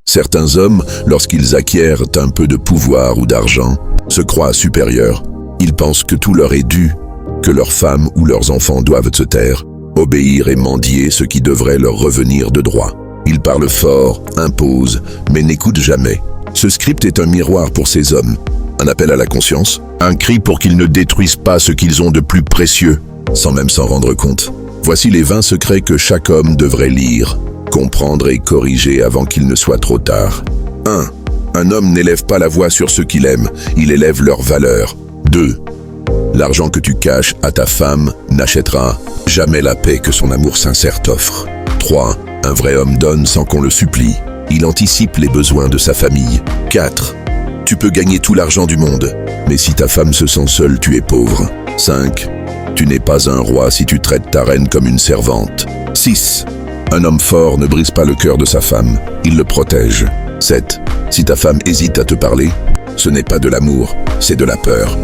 Certains hommes, lorsqu'ils acquièrent un peu de pouvoir ou d'argent, se croient supérieurs. Ils pensent que tout leur est dû, que leurs femmes ou leurs enfants doivent se taire, obéir et mendier ce qui devrait leur revenir de droit. Ils parlent fort, imposent, mais n'écoutent jamais. Ce script est un miroir pour ces hommes, un appel à la conscience, un cri pour qu'ils ne détruisent pas ce qu'ils ont de plus précieux, sans même s'en rendre compte. Voici les 20 secrets que chaque homme devrait lire, comprendre et corriger avant qu'il ne soit trop tard. 1. Un homme n'élève pas la voix sur ceux qu'il aime, il élève leur valeur. 2. L'argent que tu caches à ta femme n'achètera jamais la paix que son amour sincère t'offre. 3. Un vrai homme donne sans qu'on le supplie. Il anticipe les besoins de sa famille. 4. Tu peux gagner tout l'argent du monde, mais si ta femme se sent seule, tu es pauvre. 5. Tu n'es pas un roi si tu traites ta reine comme une servante. 6. Un homme fort ne brise pas le cœur de sa femme, il le protège. 7. Si ta femme hésite à te parler, ce n'est pas de l'amour, c'est de la peur.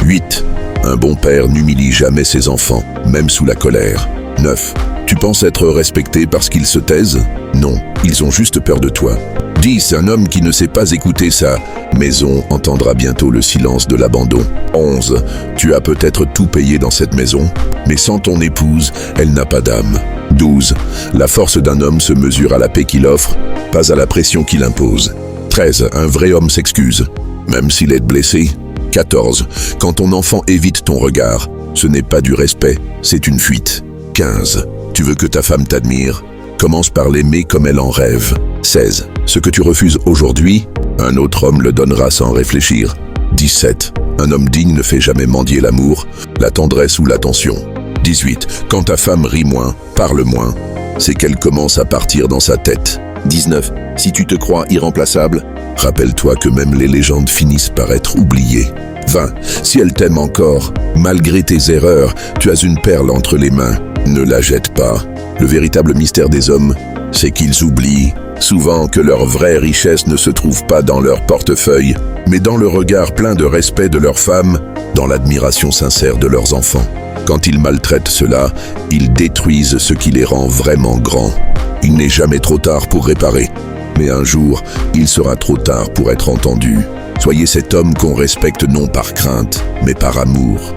8. Un bon père n'humilie jamais ses enfants, même sous la colère. 9. Tu penses être respecté parce qu'ils se taisent? Non, ils ont juste peur de toi. 10. Un homme qui ne sait pas écouter sa maison entendra bientôt le silence de l'abandon. 11. Tu as peut-être tout payé dans cette maison, mais sans ton épouse, elle n'a pas d'âme. 12. La force d'un homme se mesure à la paix qu'il offre, pas à la pression qu'il impose. 13. Un vrai homme s'excuse, même s'il est blessé. 14. Quand ton enfant évite ton regard, ce n'est pas du respect, c'est une fuite. 15. Tu veux que ta femme t'admire? Commence par l'aimer comme elle en rêve. 16. Ce que tu refuses aujourd'hui, un autre homme le donnera sans réfléchir. 17. Un homme digne ne fait jamais mendier l'amour, la tendresse ou l'attention. 18. Quand ta femme rit moins, parle moins, c'est qu'elle commence à partir dans sa tête. 19. Si tu te crois irremplaçable, rappelle-toi que même les légendes finissent par être oubliées. 20. Si elle t'aime encore, malgré tes erreurs, tu as une perle entre les mains. Ne la jette pas. Le véritable mystère des hommes, c'est qu'ils oublient souvent que leur vraie richesse ne se trouve pas dans leur portefeuille, mais dans le regard plein de respect de leurs femmes, dans l'admiration sincère de leurs enfants. Quand ils maltraitent cela, ils détruisent ce qui les rend vraiment grands. Il n'est jamais trop tard pour réparer, mais un jour, il sera trop tard pour être entendu. Soyez cet homme qu'on respecte non par crainte, mais par amour.